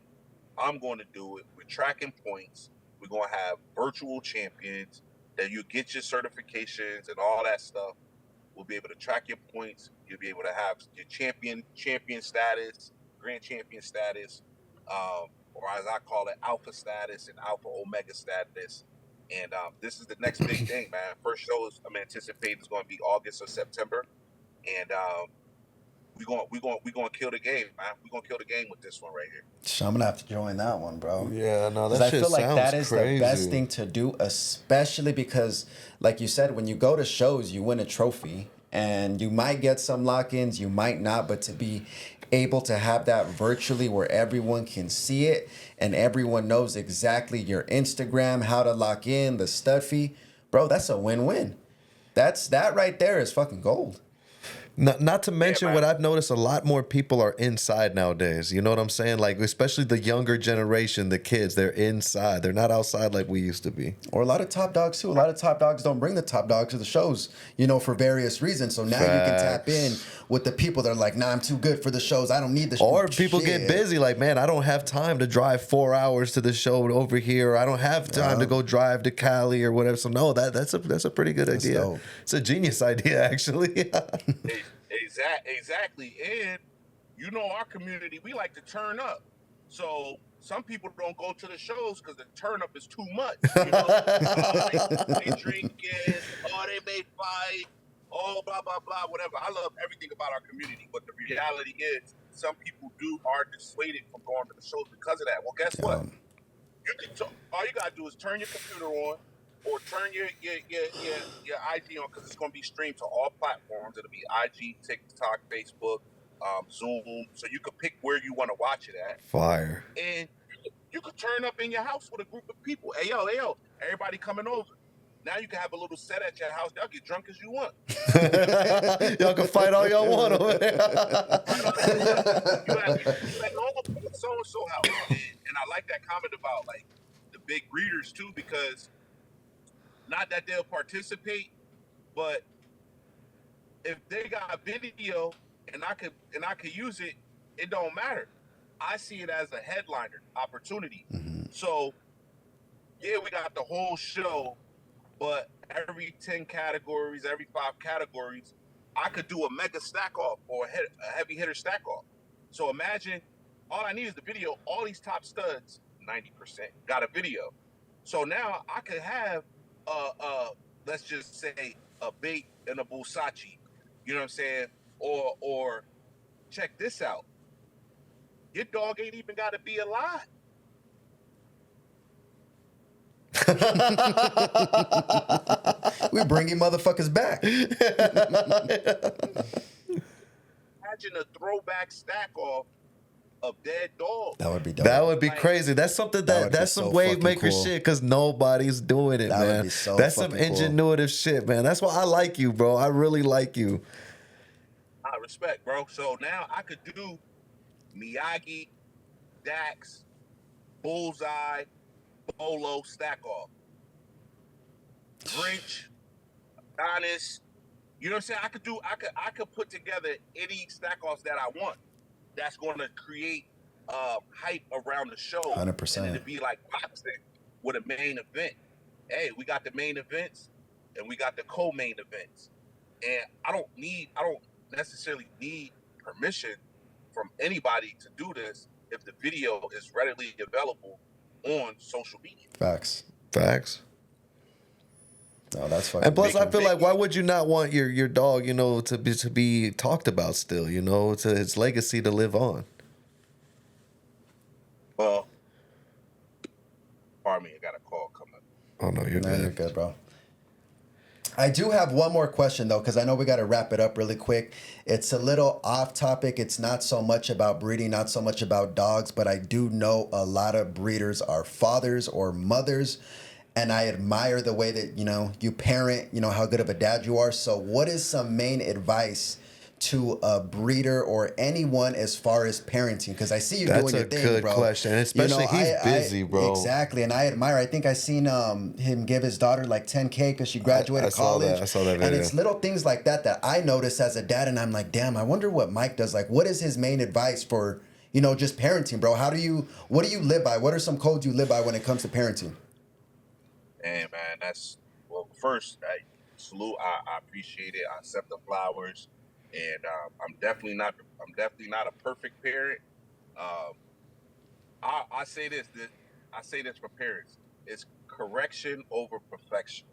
I'm going to do it. We're tracking points. We're going to have virtual champions that you get your certifications and all that stuff. We'll be able to track your points. You'll be able to have your champion status, grand champion status, or as I call it, alpha status and alpha omega status. And this is the next big thing, man. First show I'm anticipating is going to be August or September, and we gonna kill the game, man. We gonna kill the game with this one right here. So I'm gonna have to join that one, bro. Yeah, no, Because that I shit feel like sounds that is crazy. the best thing to do, especially because, like you said, when you go to shows, you win a trophy, and you might get some lock-ins, you might not, but to be able to have that virtually where everyone can see it and everyone knows exactly your Instagram, how to lock in, the stud fee, bro, that's a win-win. That right there is fucking gold. Not to mention man. what I've noticed, a lot more people are inside nowadays. You know what I'm saying? Like, especially the younger generation, the kids, they're inside. They're not outside like we used to be. Or a lot of top dogs too. A lot of top dogs don't bring the top dogs to the shows, for various reasons. So now you can tap in with the people that are like, nah, I'm too good for the shows. I don't need the show. Or people get busy, like, man, I don't have time to drive 4 hours to the show over here. Or I don't have time to go drive to Cali or whatever. So no, that's a pretty good idea. Dope. It's a genius idea, actually. Exactly. And our community, we like to turn up. So some people don't go to the shows because the turn up is too much. They drinking, they may fight, blah blah blah, whatever. I love everything about our community, but the reality is some people are dissuaded from going to the shows because of that. Well, guess what? All you gotta do is turn your computer on, or turn your IG on, because it's going to be streamed to all platforms. It'll be IG, TikTok, Facebook, Zoom. So you can pick where you want to watch it at. Fire. And you could turn up in your house with a group of people. Hey, yo, everybody coming over. Now you can have a little set at your house. Y'all get drunk as you want. Y'all can fight all y'all want over there. You at so-and-so house. And I like that comment about, like, the big breeders, too, because not that they'll participate, but if they got video and I could use it, it don't matter. I see it as a headliner opportunity. Mm-hmm. So yeah, we got the whole show, but every 10 categories, every 5 categories, I could do a mega stack off or a heavy hitter stack off. So imagine, all I need is the video. All these top studs, 90% got a video. So now I could have let's just say a bait and a Bulsachi, you know what I'm saying? Or check this out. Your dog ain't even got to be alive. We bringing motherfuckers back. Imagine a throwback stack off of dead dogs. That would be dope. That would be crazy. That's something that's some so wave maker cool. shit, because nobody's doing it, That would man. be so That's some fucking cool. ingenuitive shit, man. That's why I like you, bro. I really like you. I respect, bro. So now I could do Miyagi, Dax, Bullseye, Bolo, stack off. Grinch, Adonis. You know what I'm saying? I could put together any stack offs that I want. That's going to create hype around the show. 100%. And it'd be like boxing with a main event. Hey, we got the main events and we got the co-main events. And I don't necessarily need permission from anybody to do this if the video is readily available on social media. Facts. No, that's fucking. And plus, I feel like, why would you not want your dog, to be talked about still, to its legacy to live on? Well, pardon me, I got a call coming. Oh no, you're good. You're good, bro. I do have one more question though, because I know we got to wrap it up really quick. It's a little off topic. It's not so much about breeding, not so much about dogs, but I do know a lot of breeders are fathers or mothers. And I admire the way that, you parent, how good of a dad you are. So what is some main advice to a breeder or anyone as far as parenting? Because I see you doing your thing, bro. That's a good question. And especially he's busy, bro. Exactly. And I admire. I think I seen him give his daughter like $10K because she graduated college. I saw that video. And it's little things like that I notice as a dad. And I'm like, damn, I wonder what Mike does. Like, what is his main advice for, just parenting, bro? What do you live by? What are some codes you live by when it comes to parenting? Hey man, first I salute. I appreciate it. I accept the flowers, and I'm definitely not a perfect parent. I say this for parents: it's correction over perfection.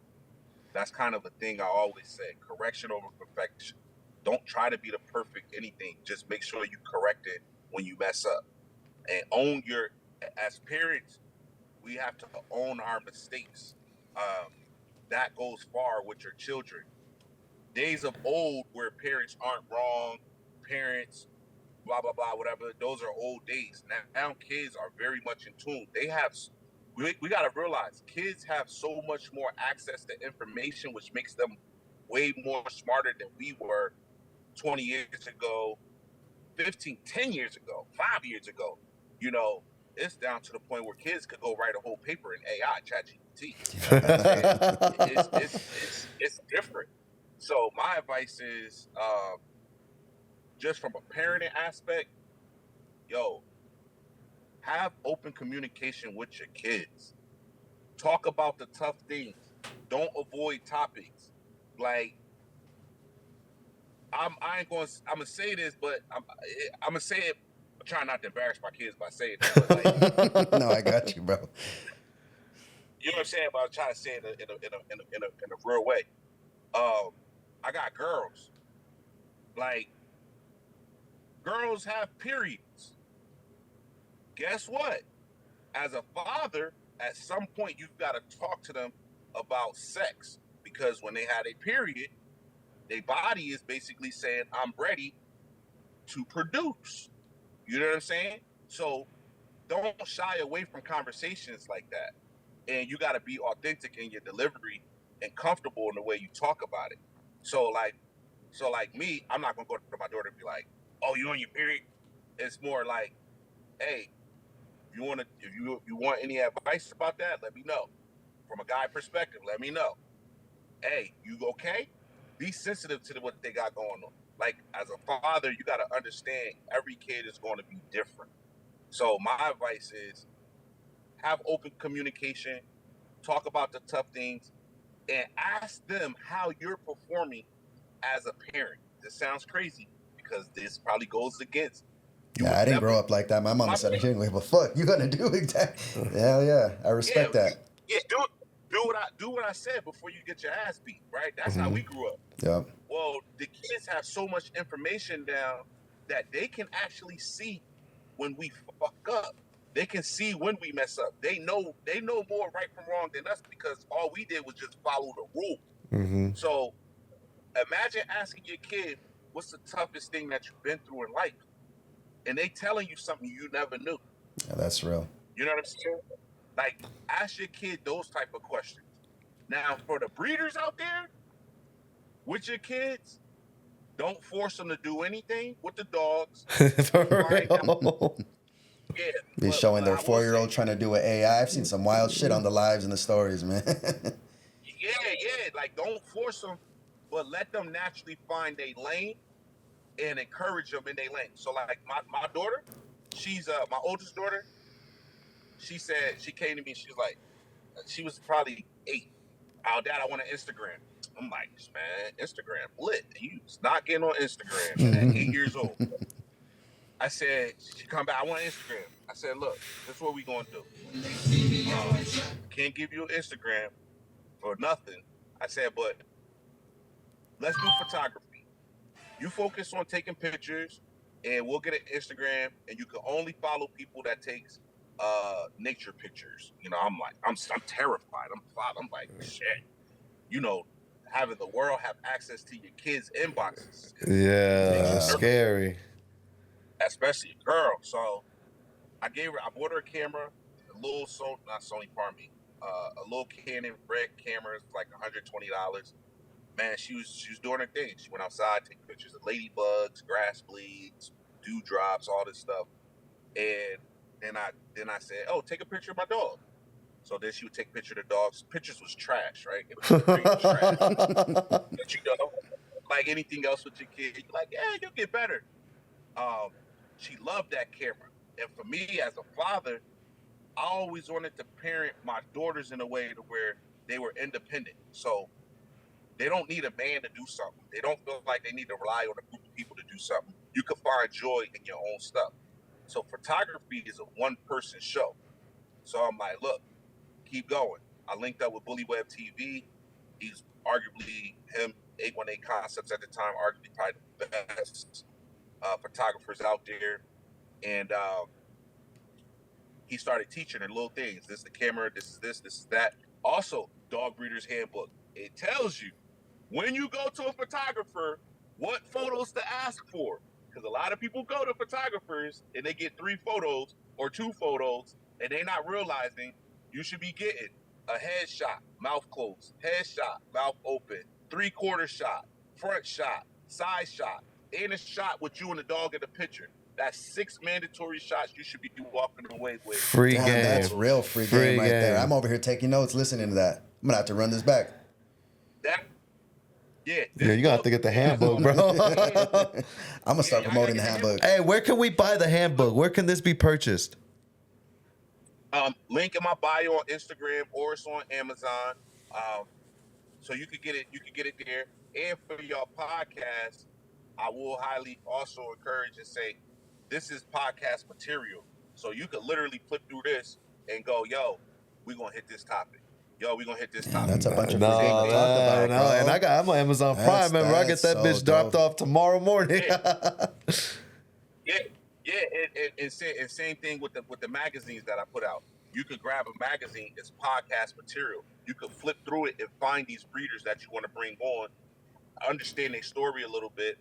That's kind of the thing I always say: correction over perfection. Don't try to be the perfect anything. Just make sure you correct it when you mess up, and own your. As parents, we have to own our mistakes. Um, that goes far with your children. Days of old where parents aren't wrong, parents blah blah blah whatever. Those are old days. Now kids are very much in tune. They have. We got to realize kids have so much more access to information, which makes them way more smarter than we were 20 years ago, 15, 10 years ago, 5 years ago. You know, it's down to the point where kids could go write a whole paper in AI, ChatGPT. You know what I'm saying? It's different. So my advice is, just from a parenting aspect, yo, have open communication with your kids. Talk about the tough things. Don't avoid topics. Like I ain't going. I'm gonna say this, but I'm gonna say it. I'm trying not to embarrass my kids by saying it, but like, No, I got you, bro. you know what I'm saying. But I'm trying to say it in a real way. I got girls. Like, girls have periods. Guess what? As a father, at some point you've got to talk to them about sex, because when they had a period, their body is basically saying, I'm ready to produce. You know what I'm saying? So don't shy away from conversations like that. And you got to be authentic in your delivery and comfortable in the way you talk about it. So like me, I'm not gonna go to my daughter and be like, "Oh, you on your period?" It's more like, "Hey, if you want any advice about that, let me know. From a guy perspective, let me know. Hey, you okay? Be sensitive to what they got going on. Like, as a father, you got to understand every kid is going to be different. So my advice is have open communication, talk about the tough things, and ask them how you're performing as a parent. This sounds crazy because this probably goes against. Yeah, I didn't grow up like that. My mama said, "She didn't give a fuck. You gonna do exactly." Hell yeah, I respect that. Yeah, do what I said before you get your ass beat. Right? That's how Mhm. we grew up. Yep. Well, the kids have so much information now that they can actually see when we fuck up. They can see when we mess up. They know more right from wrong than us because all we did was just follow the rules. Mhm. So imagine asking your kid, what's the toughest thing that you've been through in life? And they telling you something you never knew. Yeah, that's real. You know what I'm saying? Like, ask your kid those type of questions. Now, for the breeders out there, with your kids, don't force them to do anything with the dogs. For Find out, real. yeah. Be But showing their I will 4-year-old say, trying to do an AI. I've seen some wild shit on the lives and the stories, man. yeah. Like, don't force them, but let them naturally find a lane and encourage them in their lane. So, like, my daughter, she's my oldest daughter. She said, she came to me. She was like, she was probably 8. Oh, Dad, I want an Instagram. I'm like, man, Instagram lit. You was not getting on Instagram at 8 years old. I said, she come back, I want Instagram. I said, look, this is what we gonna do. Can't give you an Instagram for nothing. I said, but let's do photography. You focus on taking pictures, and we'll get an Instagram, and you can only follow people that takes nature pictures. You know, I'm like, I'm terrified. I'm like, shit. You know, having the world have access to your kids' inboxes makes Yeah, you it's Wow. nervous, scary. especially a girl. So I bought her a camera, a little not Sony, pardon me, a little Canon red camera, it's like $120. Man, she was doing her thing. She went outside, take pictures of ladybugs, grass bleeds, dewdrops, all this stuff. And then I said, oh, take a picture of my dog. So then she would take a picture of the dogs. Pictures was trash, right? The breed was trash. But like anything else with your kid, you're like, yeah, you'll get better. Um, she loved that camera. And for me as a father, I always wanted to parent my daughters in a way to where they were independent. So they don't need a man to do something. They don't feel like they need to rely on a group of people to do something. You can find joy in your own stuff. So photography is a one-person show. So I'm like, look, keep going. I linked up with Bully Web TV. He's arguably him 818 Concepts at the time, arguably probably the best photographers out there. And he started teaching her little things. This is the camera, this is that. Also, Dog Breeder's Handbook. It tells you when you go to a photographer, what photos to ask for. Because a lot of people go to photographers and they get 3 photos or 2 photos, and they're not realizing you should be getting a headshot, mouth closed, headshot, mouth open, 3/4 shot, front shot, side shot, and a shot with you and the dog in the picture. That's 6 mandatory shots you should be walking away with. Free Damn, game. that's real free game right there. I'm over here taking notes, listening to that. I'm gonna have to run this back. Yeah, you're gonna have to get the handbook, bro. I'm gonna start promoting the handbook. Hey, where can we buy the handbook? Where can this be purchased? Link in my bio on Instagram, or it's on Amazon. So you could get it. You could get it there. And for your podcast, I will highly also encourage and say, this is podcast material. So you could literally flip through this and go, yo, we're gonna hit this topic. Yo, we're gonna hit this topic. That's a bunch of free game to talk about, bro. And I'm on Amazon Prime, remember? I get that so bitch dropped off tomorrow morning. And same thing with the magazines that I put out. You could grab a magazine, it's podcast material. You could flip through it and find these breeders that you want to bring on, understand their story a little bit.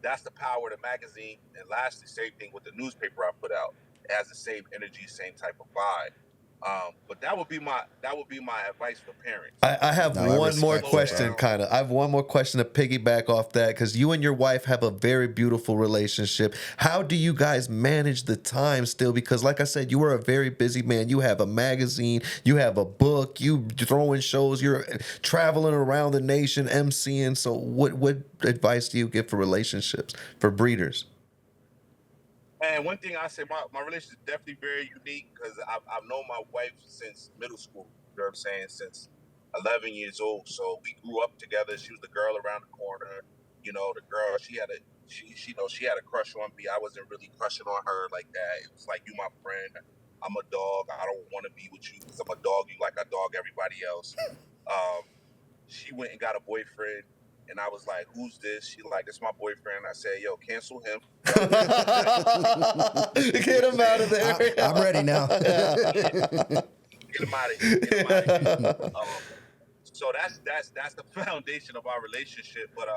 That's the power of the magazine. And lastly, same thing with the newspaper I put out. It has the same energy, same type of vibe. But that would be my advice for parents. I have one more question, kind of. I have one more question to piggyback off that, because you and your wife have a very beautiful relationship. How do you guys manage the time still? Because like I said, you are a very busy man. You have a magazine, you have a book, you throwing shows, you're traveling around the nation, emceeing. So what advice do you give for relationships, for breeders? And one thing I say, my relationship is definitely very unique, because I've known my wife since middle school. You know what I'm saying? Since 11 years old. So we grew up together. She was the girl around the corner. You know, the girl. She had a crush on me. I wasn't really crushing on her like that. It was like, you my friend. I'm a dog. I don't want to be with you because I'm a dog. You like I dog everybody else. She went and got a boyfriend. And I was like, who's this? She like, this is my boyfriend. I said, yo, cancel him. Get him out of there. I'm ready now. Get him out of here. So that's the foundation of our relationship. But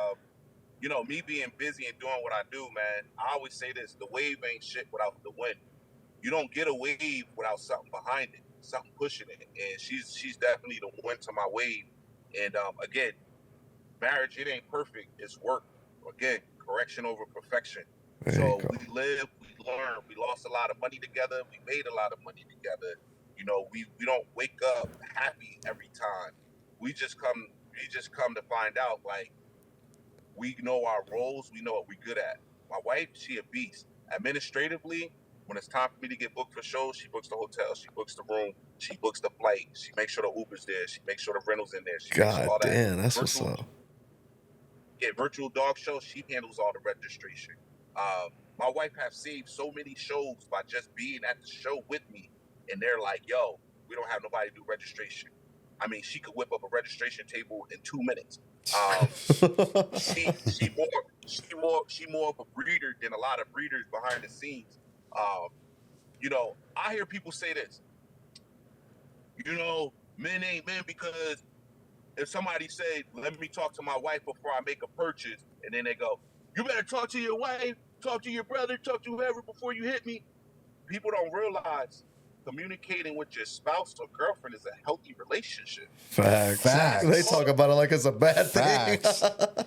you know, me being busy and doing what I do, man, I always say this: the wave ain't shit without the wind. You don't get a wave without something behind it, something pushing it. And she's definitely the wind to my wave. And again, marriage, it ain't perfect. It's work. Again, correction over perfection. So we live, we learn. We lost a lot of money together. We made a lot of money together. You know, we don't wake up happy every time. We just come to find out, like, we know our roles. We know what we're good at. My wife, she a beast. Administratively, when it's time for me to get booked for shows, she books the hotel, she books the room, she books the flight, she makes sure the Uber's there, she makes sure the rental's in there. She makes sure all that. Damn, that's what's up. Yeah, virtual dog shows, she handles all the registration. My wife have saved so many shows by just being at the show with me, and they're like, yo, we don't have nobody do registration. I mean, she could whip up a registration table in 2 minutes. She more of a breeder than a lot of breeders behind the scenes. You know, I hear people say this, you know, men ain't men, because if somebody say, let me talk to my wife before I make a purchase, and then they go, you better talk to your wife, talk to your brother, talk to whoever before you hit me. People don't realize communicating with your spouse or girlfriend is a healthy relationship. Facts. They talk about it like it's a bad thing.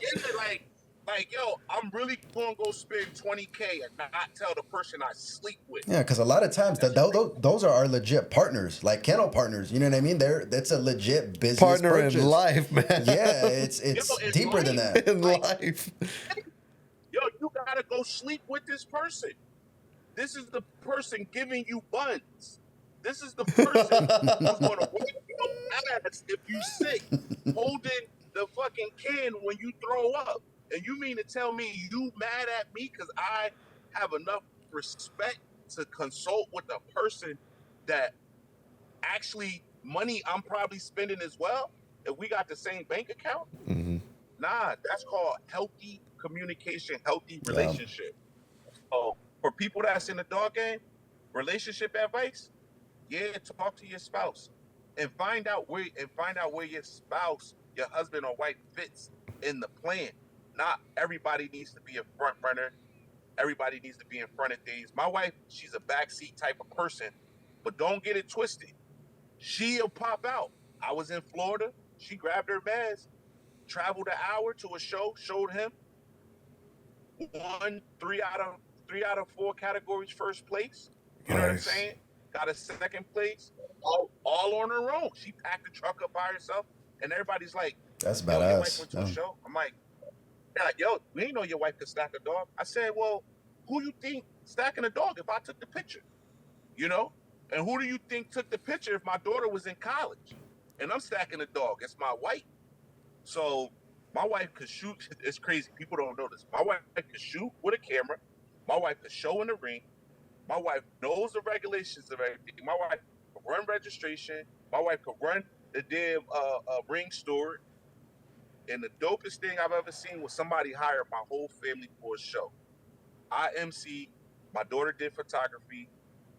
Yeah, like, yo, I'm really gonna go spend $20K and not tell the person I sleep with. Yeah, because a lot of times those are our legit partners, like kennel partners. You know what I mean? That's a legit business partner purchase. In life, man. Yeah, it's deeper than that. In life. Yo, you gotta go sleep with this person. This is the person giving you buns. This is the person who's gonna wake your ass if you sick, holding the fucking can when you throw up. And you mean to tell me you mad at me because I have enough respect to consult with a person that actually money I'm probably spending as well, if we got the same bank account? Mm-hmm. Nah, that's called healthy communication, healthy relationship. So for people that's in the dog game, relationship advice, yeah, talk to your spouse and find out where your spouse, your husband or wife fits in the plan. Not everybody needs to be a front runner. Everybody needs to be in front of things. My wife, she's a backseat type of person, but don't get it twisted. She'll pop out. I was in Florida. She grabbed her bags, traveled an hour to a show, showed him, won three out of four categories first place. You know what I'm Nice. saying? Got a second place, all on her own. She packed the truck up by herself, and everybody's like, That's "Yo, your wife badass. went to a show." I'm like, "Yeah, yo, we didn't know your wife could stack a dog." I said, "Well, who you think stacking a dog if I took the picture? You know? And who do you think took the picture if my daughter was in college and I'm stacking a dog? It's my wife." So my wife could shoot. It's crazy. People don't know this. My wife could shoot with a camera. My wife could show in the ring. My wife knows the regulations of everything. My wife could run registration. My wife could run the damn ring store. And the dopest thing I've ever seen was somebody hired my whole family for a show. I MC. My daughter did photography.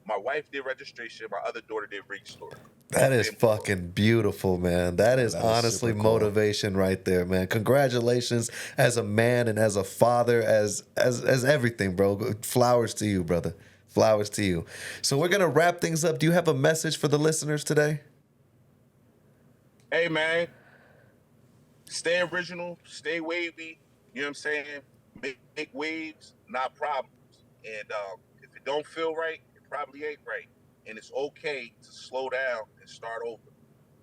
My wife did registration. My other daughter did ring store. Whole That is family for it. fucking beautiful, man. That is That is honestly super cool. motivation right there, man. Congratulations as a man and as a father, as everything, bro. Flowers to you, brother. Flowers to you. So we're gonna wrap things up. Do you have a message for the listeners today? Hey man, stay original, stay wavy. You know what I'm saying? Make waves, not problems. And if it don't feel right, it probably ain't right. And it's okay to slow down and start over.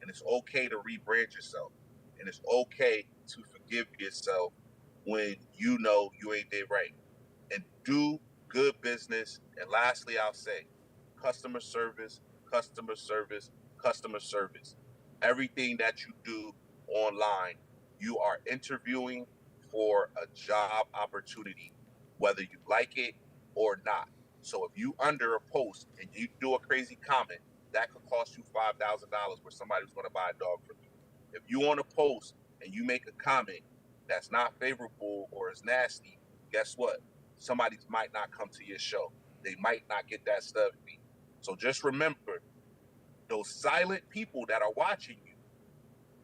And it's okay to rebrand yourself. And it's okay to forgive yourself when you know you ain't did right. And do good business. And lastly, I'll say customer service, customer service, customer service. Everything that you do online, you are interviewing for a job opportunity, whether you like it or not. So if you under a post and you do a crazy comment, that could cost you $5,000 where somebody's going to buy a dog from you. If you on a post and you make a comment that's not favorable or is nasty, guess what? Somebody might not come to your show. They might not get that stub fee. So just remember, those silent people that are watching you,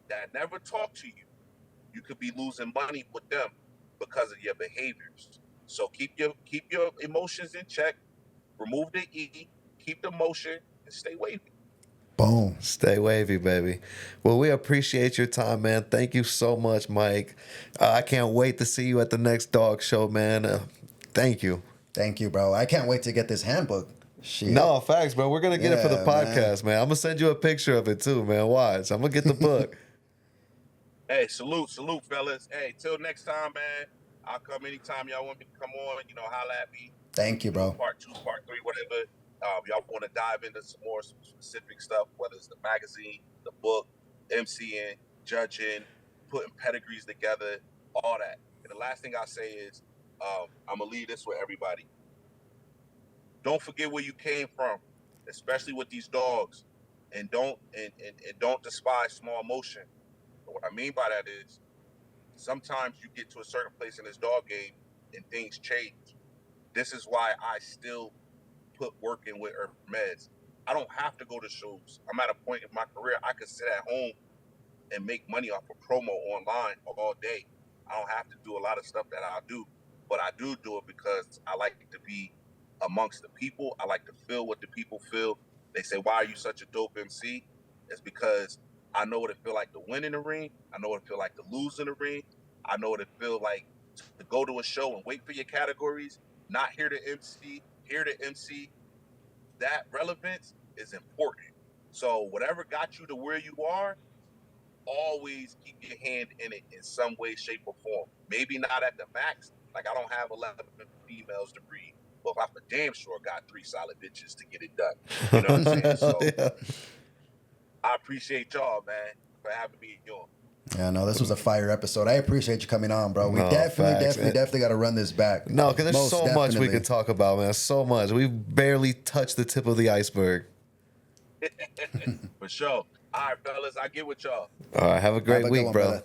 that never talk to you, you could be losing money with them because of your behaviors. So keep your emotions in check, remove the E, keep the motion, and stay wavy. Boom. Stay wavy, baby. Well, we appreciate your time, man. Thank you so much, Mike. I can't wait to see you at the next dog show, man. Thank you. Thank you, bro. I can't wait to get this handbook. Shit. No, facts, bro. We're gonna get it for the Yeah, man. podcast, man. I'm gonna send you a picture of it too, man. Watch. I'm gonna get the book. Hey, salute, fellas. Hey, till next time, man. I'll come anytime y'all want me to come on. You know, holla at me. Thank you, bro. Part 2, part 3, whatever. Y'all want to dive into some more specific stuff, whether it's the magazine, the book, MCing, judging, putting pedigrees together, all that. And the last thing I'll say is, I'm gonna leave this with everybody. Don't forget where you came from, especially with these dogs, and don't despise small motion. But what I mean by that is, sometimes you get to a certain place in this dog game and things change. This is why I still put work in with Hermes. I don't have to go to shows. I'm at a point in my career I could sit at home and make money off of promo online all day. I don't have to do a lot of stuff that I do, but I do it because I like to be amongst the people. I like to feel what the people feel. They say, "Why are you such a dope MC?" It's because I know what it feel like to win in the ring. I know what it feel like to lose in the ring. I know what it feel like to go to a show and wait for your categories, not here to MC, here to MC. That relevance is important. So whatever got you to where you are, always keep your hand in it in some way, shape, or form. Maybe not at the max. Like I don't have 11 females to breed, but I for damn sure got 3 solid bitches to get it done. You know what I'm saying? So Yeah. I appreciate y'all, man, for having me on. Yeah, no, this was a fire episode. I appreciate you coming on, bro. We No, definitely facts. got to run this back. No, because there's Most so much we definitely. could talk about, man. So much. We've barely touched the tip of the iceberg. For sure. All right, fellas, I get with y'all. All right. Have a great Have a good week, one, bro. brother.